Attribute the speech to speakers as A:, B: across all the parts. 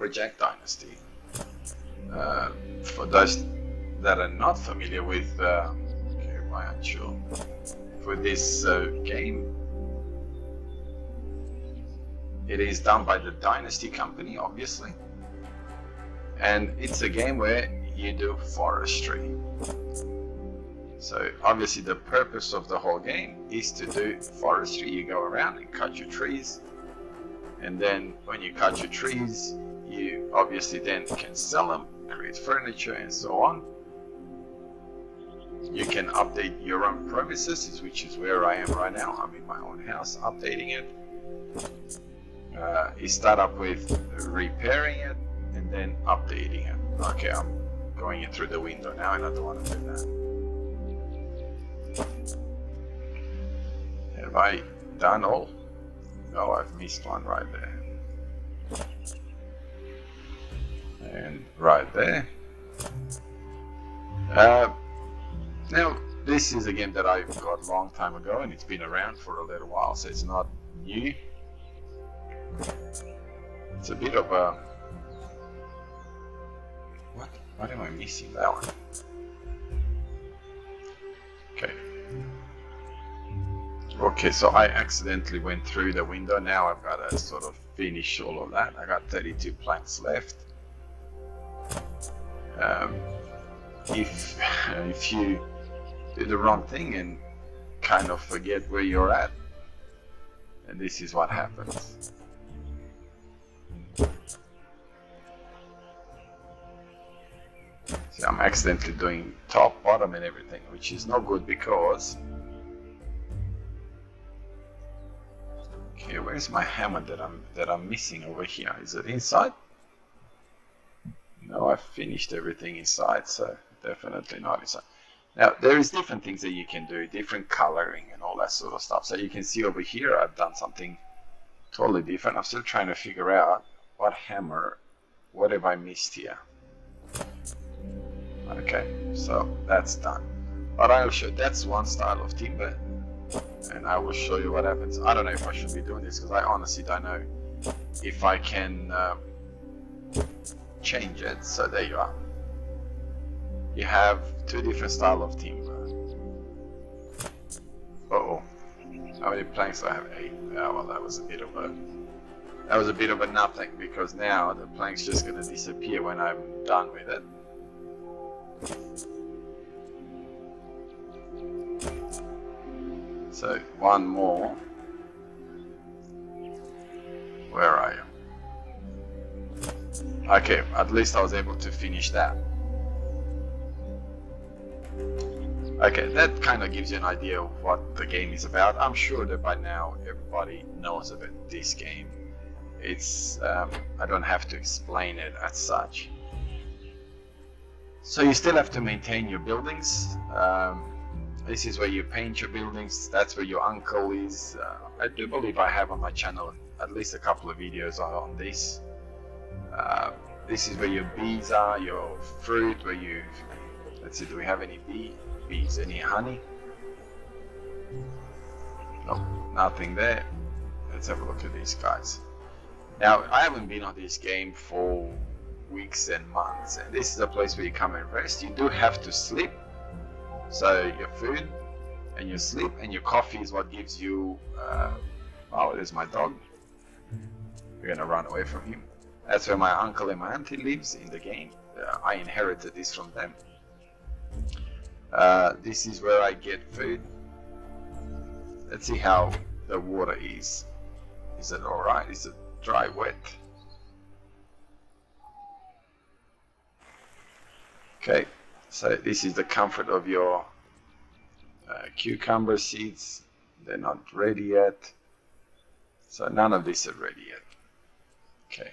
A: LumberJack Dynasty. For those that are not familiar with, okay, why aren't you? For this game, it is done by the Dynasty company, obviously, and it's a game where you do forestry. So obviously the purpose of the whole game is to do forestry. You go around and cut your trees, and then when you cut your trees, you obviously then can sell them, create furniture and so on. You can update your own premises, which is where I am right now. I'm in my own house updating it. You start up with repairing it and then updating it. Okay, I'm going in through the window now and I don't want to do that. Have I done all? No, I've missed one right there. And right there. Now, this is a game that I got a long time ago and it's been around for a little while, so it's not new. It's a bit of a... What am I missing? That one. Okay. Okay, so I accidentally went through the window. Now I've got to sort of finish all of that. I got 32 planks left. If you do the wrong thing and kind of forget where you're at, and this is what happens. See, I'm accidentally doing top, bottom and everything, which is not good because... Okay, where's my hammer that I'm missing over here? Is it inside? No, I finished everything inside, so definitely not inside. Now, there is different things that you can do, different coloring and all that sort of stuff. So you can see over here, I've done something totally different. I'm still trying to figure out what hammer, what have I missed here? Okay, so that's done. But I'll show, that's one style of timber, and I will show you what happens. I don't know if I should be doing this because I honestly don't know if I can change it. So there you are. You have two different styles of timber. Uh-oh. How many planks do I have? 8. Oh, well, that was a bit of a nothing, because now the plank's just going to disappear when I'm done with it. So one more. Where are you? Okay, at least I was able to finish that. Okay, that kind of gives you an idea of what the game is about. I'm sure that by now everybody knows about this game. It's I don't have to explain it as such. So you still have to maintain your buildings. This is where you paint your buildings. That's where your uncle is. I do believe I have on my channel at least a couple of videos on this. This is where your bees are, your fruit, where you... Let's see, do we have any bees? Any honey? Nope, nothing there. Let's have a look at these guys. Now, I haven't been on this game for weeks and months, and this is a place where you come and rest. You do have to sleep. So your food and your sleep and your coffee is what gives you... oh, there's my dog. We're gonna run away from him. That's where my uncle and my auntie lives in the game. I inherited this from them. This is where I get food. Let's see how the water is. Is it alright? Is it dry, wet? Okay, so this is the comfort of your cucumber seeds. They're not ready yet. So none of these are ready yet. Okay.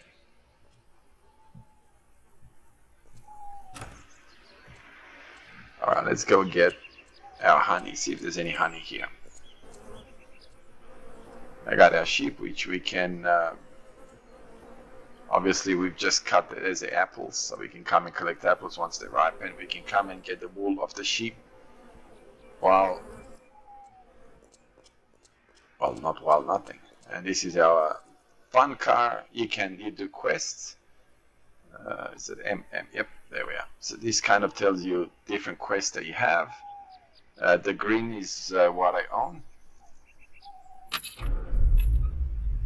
A: Alright, let's go get our honey, see if there's any honey here. I got our sheep, which we can, obviously we've just cut it as the apples, so we can come and collect apples once they ripen. We can come and get the wool of the sheep nothing. And this is our fun car. You do quests. Is it MM? Yep, there we are. So this kind of tells you different quests that you have. The green is what I own.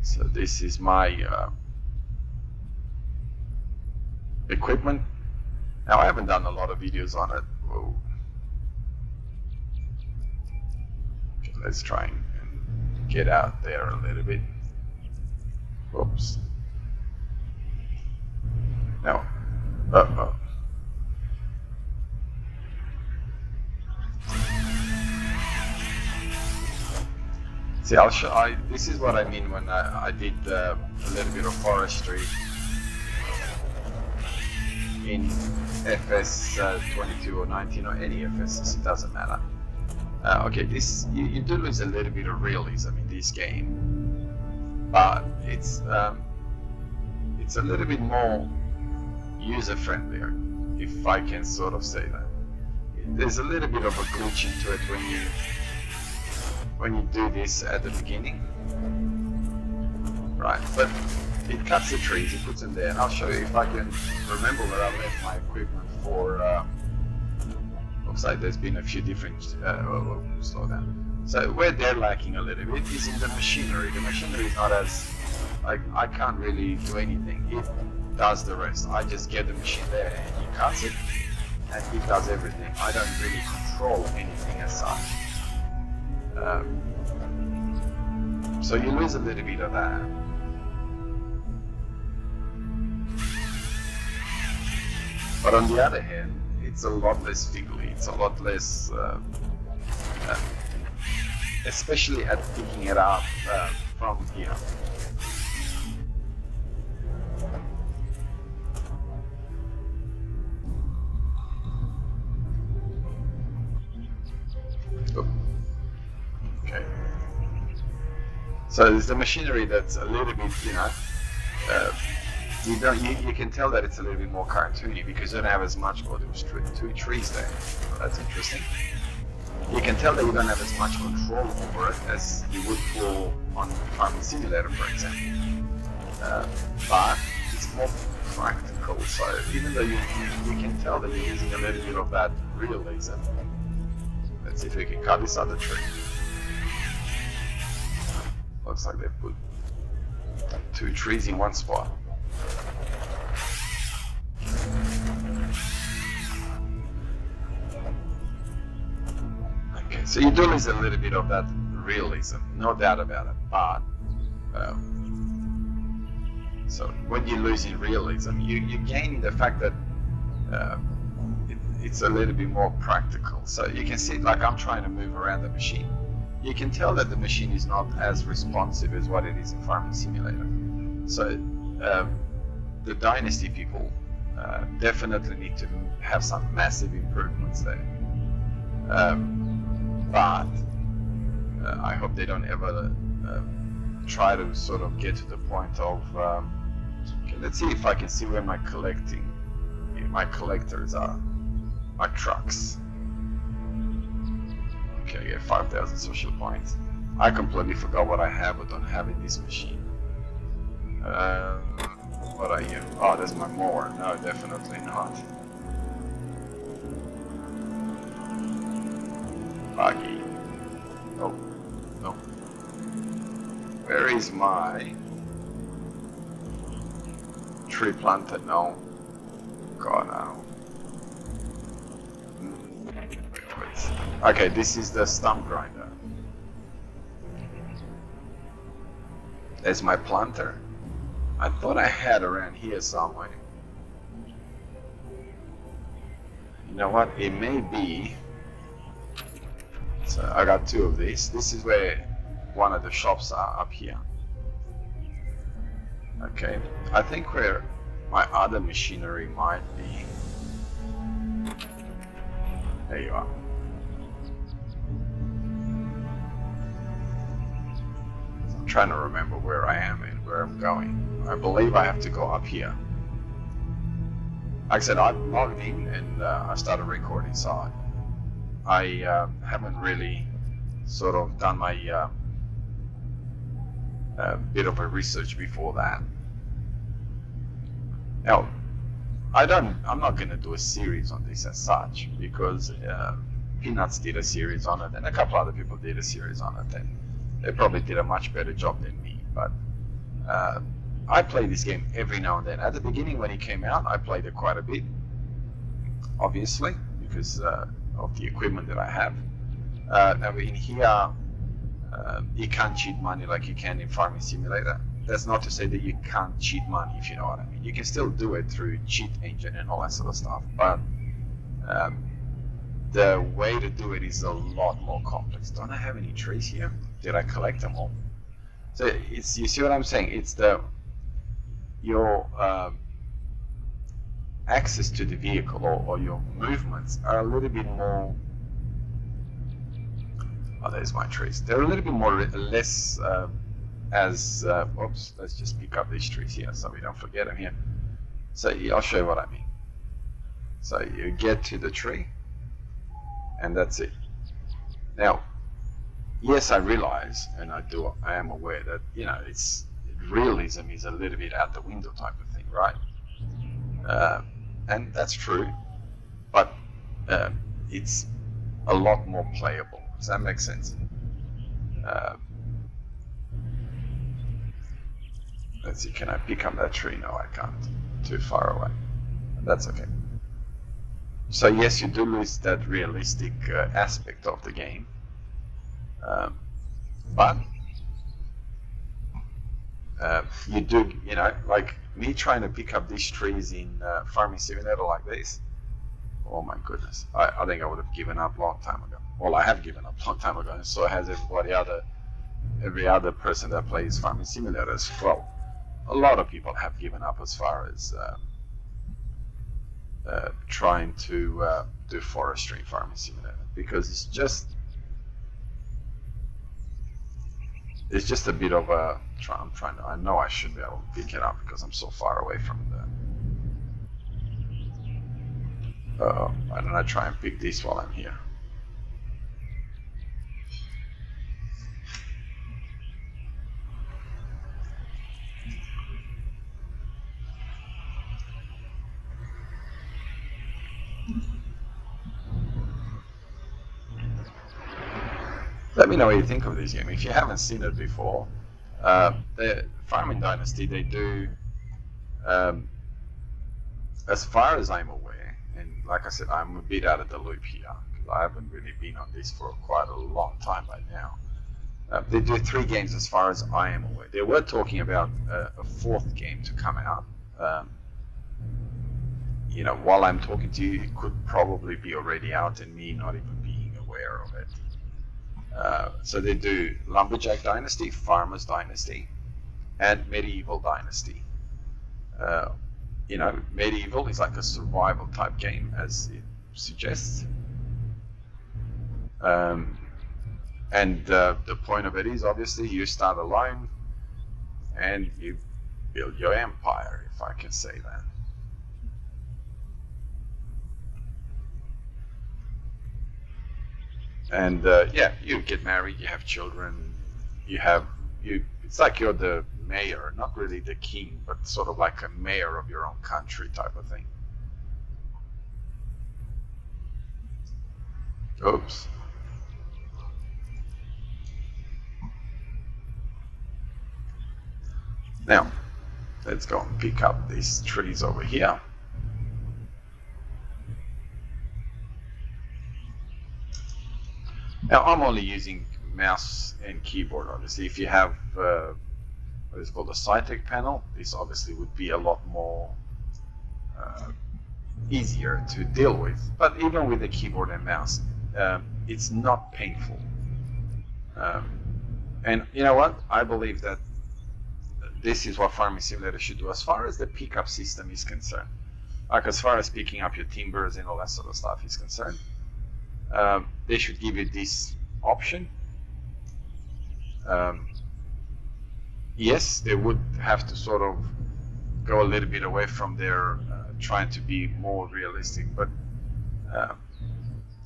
A: So this is my equipment. Now I haven't done a lot of videos on it. Whoa. Okay, let's try and get out there a little bit. Oops. No. Uh-oh. See, I'll show. This is what I mean when I did a little bit of forestry in FS 22 or 19 or any FS. It doesn't matter. Okay, this you do lose a little bit of realism in this game, but it's a little bit more user-friendlier, if I can sort of say that. There's a little bit of a glitch into it when you do this at the beginning, right? But it cuts the trees, it puts them there, and I'll show you if I can remember where I left my equipment for. Looks like there's been a few different. Slow down. So where they're lacking a little bit is in the machinery. The machinery is not as I can't really do anything. It does the rest. I just get the machine there and he cuts it, and he does everything. I don't really control anything as such. So you lose a little bit of that. But on the other hand, it's a lot less fiddly. It's a lot less, especially at picking it up from here. Okay. So there's the machinery that's a little bit, you can tell that it's a little bit more cartoony because you don't have as much. Oh, there's two trees there. Oh, that's interesting. You can tell that you don't have as much control over it as you would for on Farming Simulator, for example. But it's more practical. So even though you can tell that you're using a little bit of that realism. Let's see if we can cut this other tree. Looks like they put two trees in one spot. Okay, so you do lose a little bit of that realism, no doubt about it. But so when you lose in realism, you gain the fact that it's a little bit more practical. So you can see, like I'm trying to move around the machine. You can tell that the machine is not as responsive as what it is in Farming Simulator. So the Dynasty people definitely need to have some massive improvements there. But I hope they don't ever try to sort of get to the point of okay, let's see if I can see where my collectors are, my trucks. Okay, I get 5,000 social points. I completely forgot what I have or don't have in this machine. What are you? Oh, that's my mower. No, definitely not. Buggy. Oh, no. Where is my tree planter? No. God, no. Okay, this is the stump grinder. There's my planter. I thought I had around here somewhere. You know what? It may be. So I got two of these. This is where one of the shops are, up here. Okay, I think where my other machinery might be. There you are. I'm trying to remember where I am and where I'm going. I believe I have to go up here. Like I said, I logged in and I started recording, so I haven't really sort of done my bit of a research before that. Now, I'm not going to do a series on this as such, because Peanuts did a series on it, and a couple other people did a series on it, and they probably did a much better job than me. But I play this game every now and then. At the beginning, when it came out, I played it quite a bit, obviously, because of the equipment that I have. And in here, you can't cheat money like you can in Farming Simulator. That's not to say that you can't cheat money, if you know what I mean. You can still do it through cheat engine and all that sort of stuff, but the way to do it is a lot more complex. Don't I have any trees here? Did I collect them all? So it's, you see what I'm saying? It's your access to the vehicle, or your movements are a little bit more. Oh, there's my trees. They're a little bit more less. Oops, let's just pick up these trees here so we don't forget them here. So I'll show you what I mean. So you get to the tree, and that's it. Now, yes, I realize, and I am aware that, realism is a little bit out the window type of thing, right? And that's true, but it's a lot more playable. Does that make sense? Let's see, can I pick up that tree? No, I can't. Too far away. That's okay. So yes, you do lose that realistic aspect of the game, but you do, like me trying to pick up these trees in Farming Simulator like this. Oh my goodness, I think I would have given up a long time ago. Well, I have given up a long time ago, and so has every other person that plays Farming Simulator as well. A lot of people have given up as far as trying to do forestry in Farming Simulator, because it's just a bit of a. I know I should be able to pick it up because I'm so far away from the. Why don't I try and pick this while I'm here? Let me know what you think of this game. If you haven't seen it before, the Farming Dynasty, they do, as far as I'm aware, and like I said, I'm a bit out of the loop here, because I haven't really been on this for quite a long time by now. They do 3 games as far as I am aware. They were talking about a 4th game to come out. While I'm talking to you, it could probably be already out and me not even being aware of it. So they do LumberJack Dynasty, Farmers Dynasty, and Medieval Dynasty. Medieval is like a survival type game, as it suggests. And the point of it is, obviously, you start alone and you build your empire, if I can say that. And you get married, you have children, it's like you're the mayor, not really the king, but sort of like a mayor of your own country type of thing. Oops. Now, let's go and pick up these trees over here. Now, I'm only using mouse and keyboard, obviously. If you have what is called a Cytec panel, this obviously would be a lot more easier to deal with. But even with the keyboard and mouse, it's not painful. And you know what? I believe that this is what Farming Simulator should do as far as the pickup system is concerned. Like as far as picking up your timbers and all that sort of stuff is concerned. They should give you this option. Yes, they would have to sort of go a little bit away from their trying to be more realistic, but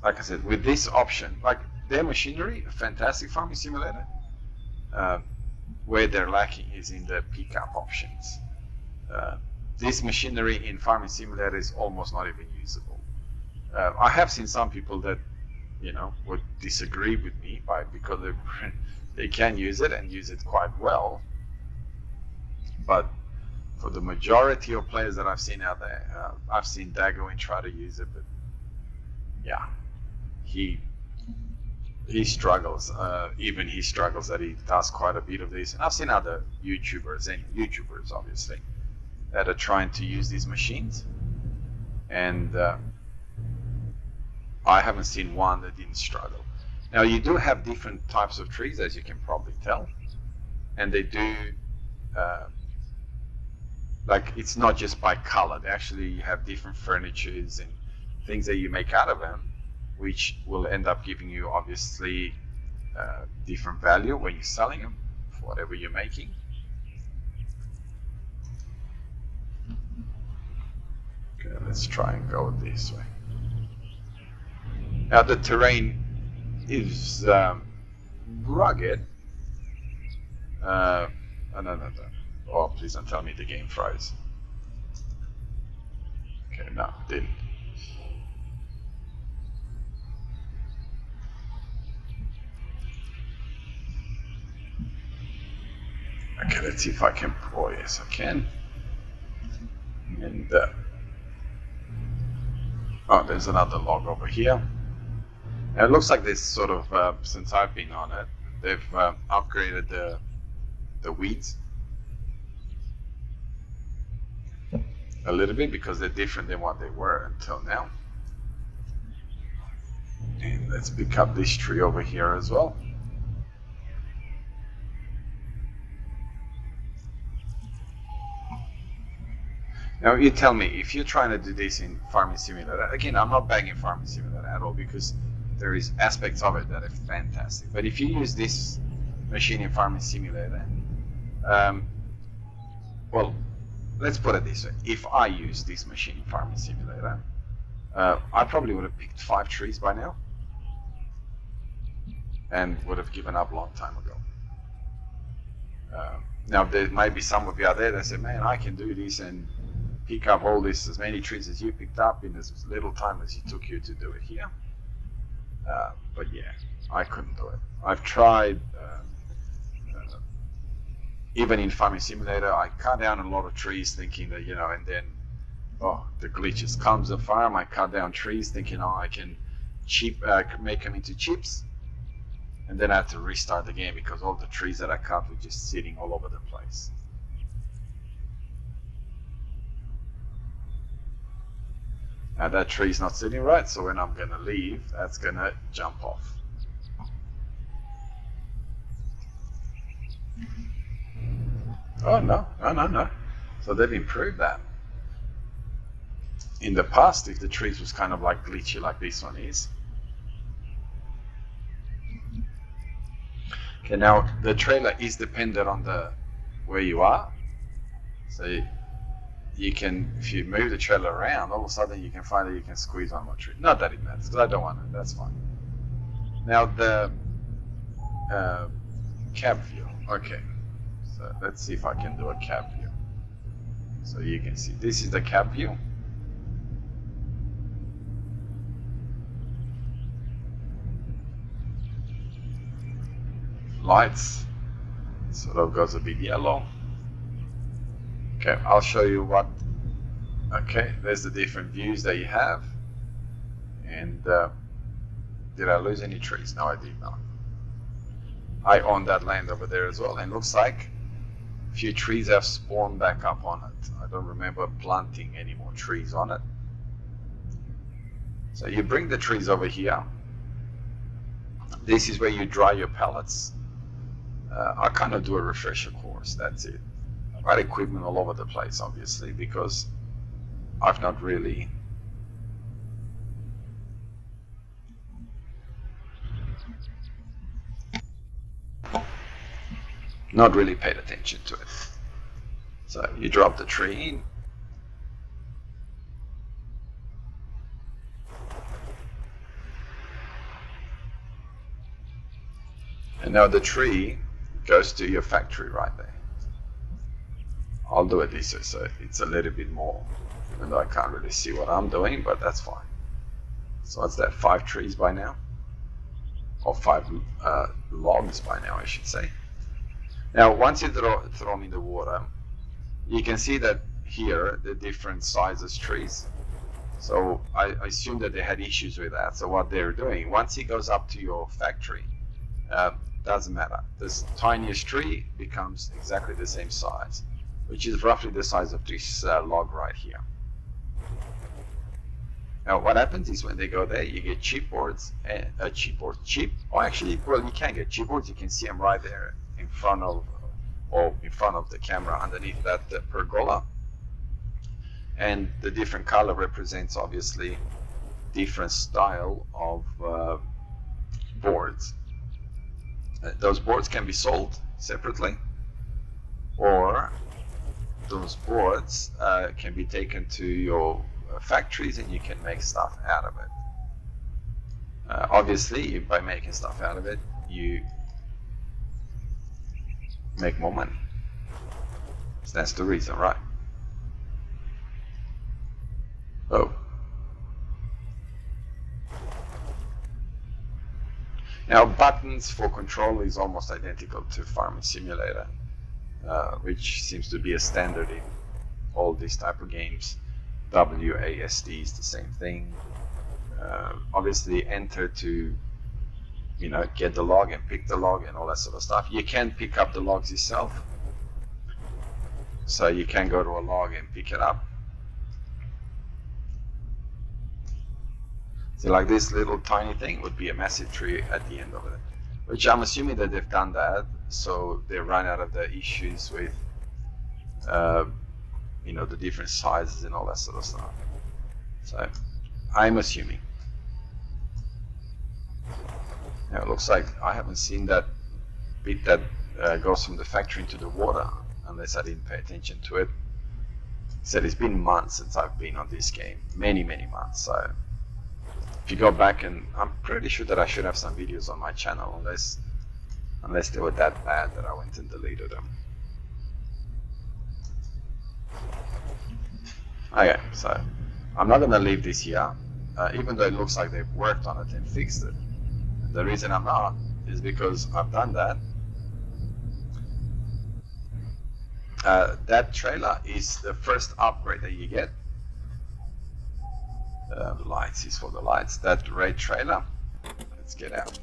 A: like I said, with this option, like their machinery, a fantastic Farming Simulator, where they're lacking is in the pickup options. this machinery in Farming Simulator is almost not even usable. I have seen some people that, would disagree with me because they can use it and use it quite well. But for the majority of players that I've seen out there, I've seen Dagoin try to use it, but yeah, he struggles. Even he struggles that he does quite a bit of this. And I've seen other YouTubers obviously, that are trying to use these machines, and I haven't seen one that didn't struggle. Now you do have different types of trees, as you can probably tell, and they do like, it's not just by color. They actually have different furnitures and things that you make out of them, which will end up giving you obviously different value when you're selling them for whatever you're making. Okay, let's try and go this way. Now the terrain is rugged. No. Oh, please don't tell me the game froze. Okay, no, it didn't. Okay, let's see if I can. Oh, yes, I can. And oh, there's another log over here. Now it looks like this sort of, since I've been on it, they've upgraded the weeds a little bit, because they're different than what they were until now. And let's pick up this tree over here as well. Now you tell me, if you're trying to do this in Farming Simulator, again, I'm not bagging Farming Simulator at all, because there is aspects of it that are fantastic. But if you use this machine in Farming Simulator, well, let's put it this way. If I use this machine in Farming Simulator, I probably would have picked 5 trees by now and would have given up a long time ago. Now there might be some of you out there that say, man, I can do this and pick up all this, as many trees as you picked up in as little time as it took you to do it here. But yeah, I couldn't do it. I've tried. Even in Farming Simulator, I cut down a lot of trees thinking that, and then, the glitches comes the farm. I cut down trees thinking, I can make them into chips. And then I had to restart the game because all the trees that I cut were just sitting all over the place. Now that tree's not sitting right, so when I'm gonna leave, that's gonna jump off. Oh, no. So they've improved that. In the past, if the trees was kind of like glitchy like this one is. Okay, now the trailer is dependent on where you are. So you can, if you move the trailer around, all of a sudden you can find that you can squeeze one more tree. Not that it matters, because I don't want it, that's fine. Now the cab view, okay. So let's see if I can do a cab view. So you can see, this is the cab view. Lights, sort of goes a bit yellow. Okay, I'll show you what, okay, there's the different views that you have. And did I lose any trees? No, I did not. I own that land over there as well, and looks like a few trees have spawned back up on it. I don't remember planting any more trees on it. So you bring the trees over here. This is where you dry your pallets. I kind of do a refresher course, that's it. I've got equipment all over the place, obviously, because I've not really paid attention to it. So you drop the tree in. And now the tree goes to your factory right there. I'll do it this way, so it's a little bit more, even though I can't really see what I'm doing, but that's fine. So what's that, 5 trees by now? Or 5 logs by now, I should say. Now, once you throw them in the water, you can see that here, the different sizes trees. So I assume that they had issues with that. So what they're doing, once it goes up to your factory, doesn't matter. This tiniest tree becomes exactly the same size, which is roughly the size of this log right here. Now what happens is when they go there, you get chipboards, or actually, well, you can get chipboards. You can see them right there in front of the camera underneath that pergola. And the different color represents obviously different style of boards. Those boards can be sold separately, or those boards can be taken to your factories and you can make stuff out of it. Obviously, by making stuff out of it, you make more money. So that's the reason, right? Oh. Now, buttons for control is almost identical to Farming Simulator, which seems to be a standard in all these type of games. WASD is the same thing. Obviously, enter to get the log and pick the log and all that sort of stuff. You can pick up the logs yourself, so you can go to a log and pick it up. So like this little tiny thing would be a massive tree at the end of it, which I'm assuming that they've done that so they run out of the issues with the different sizes and all that sort of stuff. So I'm assuming. Now it looks like I haven't seen that bit that goes from the factory into the water, unless I didn't pay attention to it. Said it's been months since I've been on this game, many months. So if you go back, and I'm pretty sure that I should have some videos on my channel, unless they were that bad that I went and deleted them. Okay, so I'm not going to leave this here, even though it looks like they've worked on it and fixed it. The reason I'm not is because I've done that. That trailer is the first upgrade that you get. The lights is for the lights. That red trailer. Let's get out.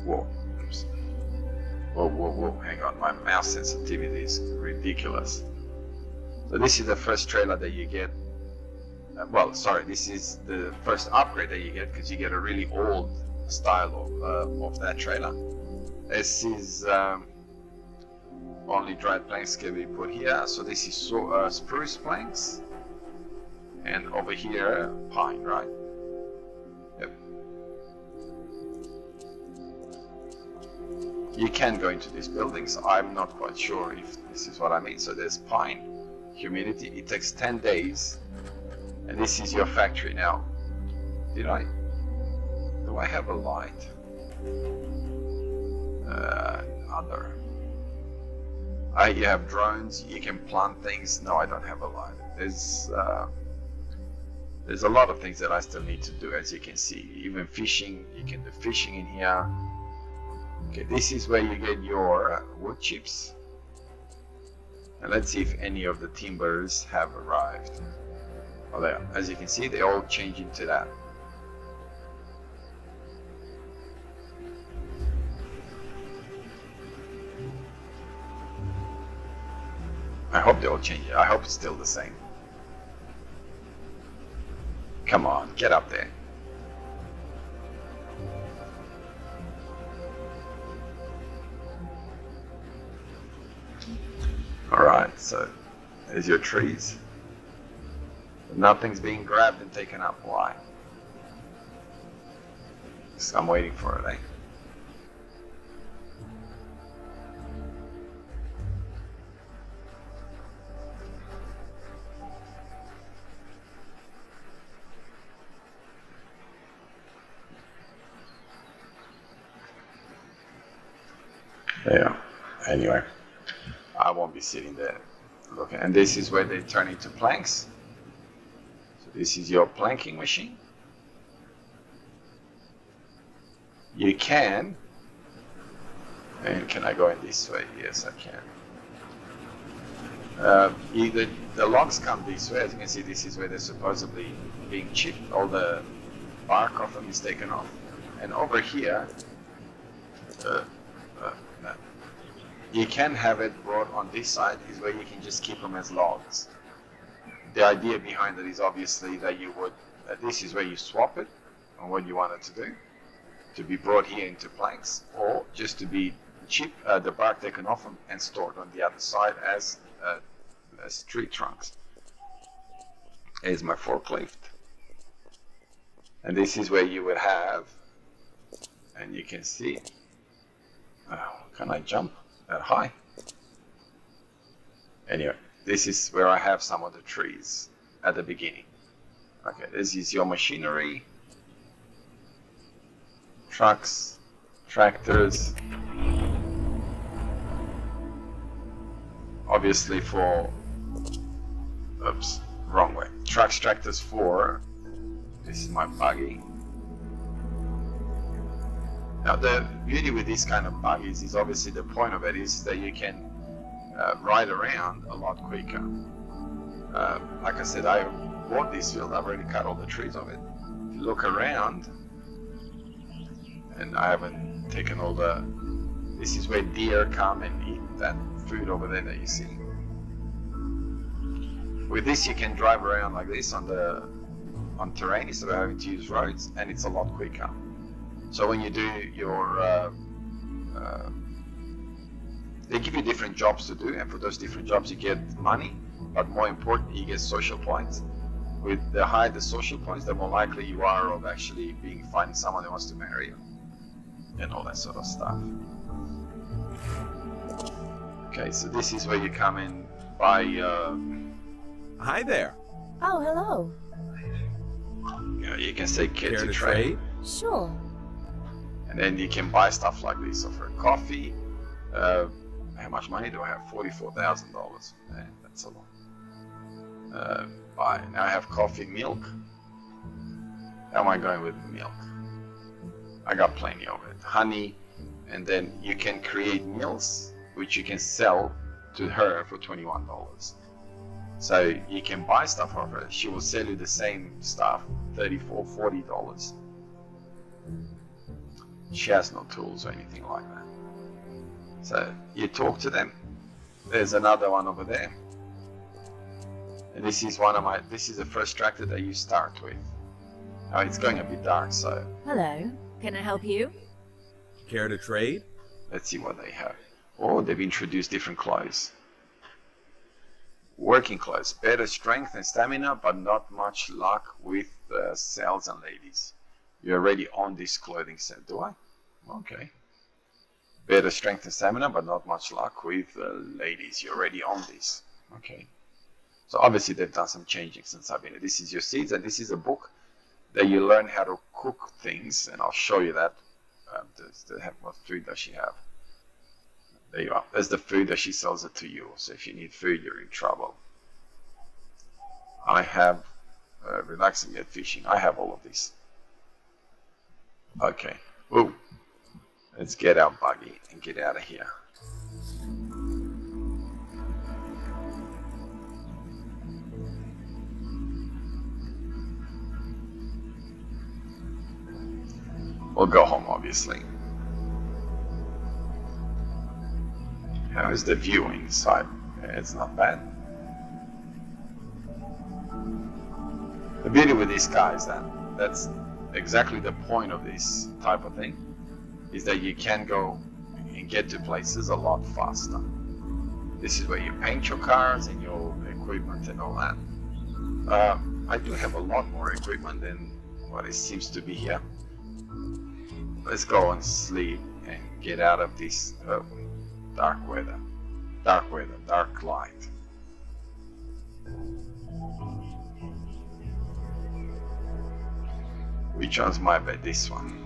A: Whoa. Oops. Whoa. Hang on. My mouse sensitivity is ridiculous. So this is the first trailer that you get. This is the first upgrade that you get, because you get a really old style of that trailer. This is only dried planks can be put here. So this is spruce planks. And over here, pine, right? Yep. You can go into these buildings. I'm not quite sure if this is what I mean. So there's pine, humidity. It takes 10 days. And this is your factory now. Do I have a light? Other. You have drones. You can plant things. No, I don't have a light. There's a lot of things that I still need to do, as you can see. Even fishing, you can do fishing in here. Okay, this is where you get your wood chips. And let's see if any of the timbers have arrived. Oh, there. As you can see, they all change into that. I hope they all change it. I hope it's still the same. Come on, get up there. Alright, so there's your trees. Nothing's being grabbed and taken up. Why? I'm waiting for it, eh? Yeah, anyway. I won't be sitting there looking. And this is where they turn into planks. So this is your planking machine. You can, and can I go in this way? Yes, I can. Either the logs come this way. As you can see, this is where they're supposedly being chipped. All the bark off them is taken off. And over here, no. You can have it brought on this side, is where you can just keep them as logs. The idea behind it is obviously that you would, this is where you swap it on what you want it to do, to be brought here into planks, or just to be the bark taken off them and stored on the other side as tree trunks. Here's my forklift. And this is where you would have, and you can see, can I jump that high? Anyway, this is where I have some of the trees at the beginning. Okay, this is your machinery, trucks, tractors, obviously for, oops, wrong way, trucks, tractors for, this is my buggy. Now the beauty with these kind of buggies is obviously the point of it is that you can ride around a lot quicker. Like I said, I bought this field, I've already cut all the trees of it. If you look around, and I haven't taken all the, this is where deer come and eat that food over there that you see. With this you can drive around like this on terrain instead of having to use roads, and it's a lot quicker. So when you do your, they give you different jobs to do, and for those different jobs you get money, but more important, you get social points. With the higher the social points, the more likely you are of actually finding someone who wants to marry you, and all that sort of stuff. Okay, so this is where you come in by.
B: Hi there.
C: Oh, hello.
A: You can say care to trade.
C: Sure.
A: And then you can buy stuff like this. So for a coffee, how much money do I have? $44,000. That's a lot. Buy. Now I have coffee, milk. How am I going with milk? I got plenty of it. Honey, and then you can create meals which you can sell to her for $21. So you can buy stuff off her. She will sell you the same stuff, $34, $40. She has no tools or anything like that. So you talk to them. There's another one over there. And this is this is the first tractor that you start with. Now it's going a bit dark, so.
C: Hello. Can I help you?
B: Care to trade?
A: Let's see what they have. Oh, they've introduced different clothes. Working clothes, better strength and stamina, but not much luck with sales and ladies. You already own this clothing set, do I? Okay. Better strength and stamina, but not much luck with ladies. You already own this. Okay. So obviously they've done some changing since I've been here. This is your seeds, and this is a book that you learn how to cook things, and I'll show you that. What food does she have? There you are. That's the food that she sells it to you. So if you need food, you're in trouble. I have relaxing yet fishing. I have all of these. Okay. Ooh. Let's get our buggy and get out of here. We'll go home, obviously. How is the view inside? It's not bad. The beauty with this car is that's exactly the point of this type of thing, is that you can go and get to places a lot faster. This is where you paint your cars and your equipment and all that. I do have a lot more equipment than what it seems to be here. Let's go and sleep and get out of this dark light. Which one's my bed? This one,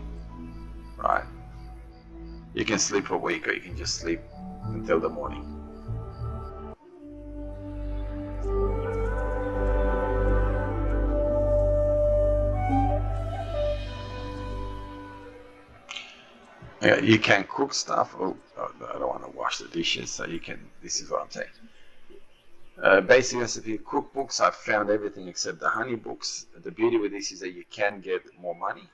A: right? You can sleep a week, or you can just sleep until the morning. Yeah, you can cook stuff. Oh, I don't want to wash the dishes, so you can. This is what I'm saying. Basic recipe cookbooks. I've found everything except the honey books. The beauty with this is that you can get more money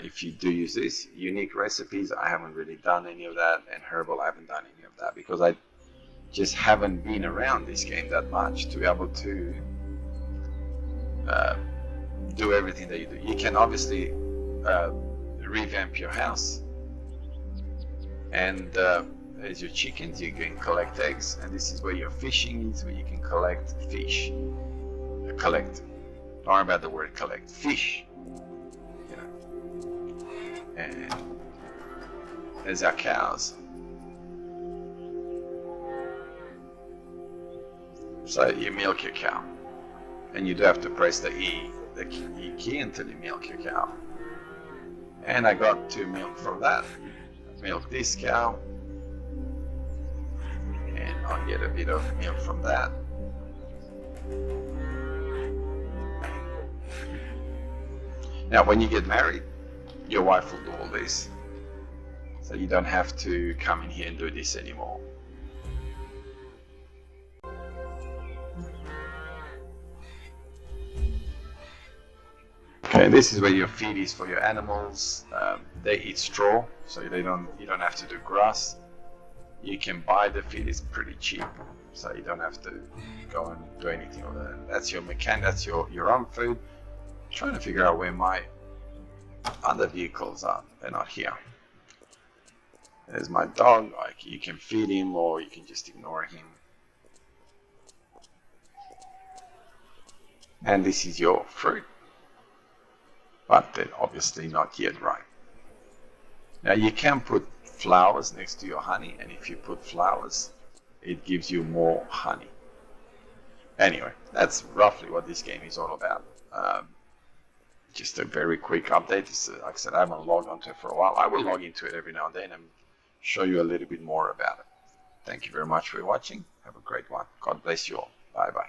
A: if you do use this. Unique recipes. I haven't really done any of that, and herbal. I haven't done any of that because I just haven't been around this game that much to be able to do everything that you do. You can obviously revamp your house, and there's your chickens. You can collect eggs, and this is where your fishing is, where you can collect fish. Collect. Don't worry about the word collect. Fish. You know. And there's our cows. So you milk your cow, and you do have to press the E key until you milk your cow. And I got 2 milk from that. Milk this cow, and I'll get a bit of milk from that. Now, when you get married, your wife will do all this, so you don't have to come in here and do this anymore. Okay, this is where your feed is for your animals. They eat straw, so you don't have to do grass. You can buy the feed; it's pretty cheap, so you don't have to go and do anything with that. That's your mechanic. That's your own food. I'm trying to figure out where my other vehicles are. They're not here. There's my dog. Like, you can feed him, or you can just ignore him. And this is your fruit. But they're obviously not yet ripe. Now you can put flowers next to your honey, and if you put flowers, it gives you more honey. Anyway, that's roughly what this game is all about. Just a very quick update. Like I said, I haven't logged onto it for a while. I will log into it every now and then and show you a little bit more about it. Thank you very much for watching. Have a great one. God bless you all. Bye bye.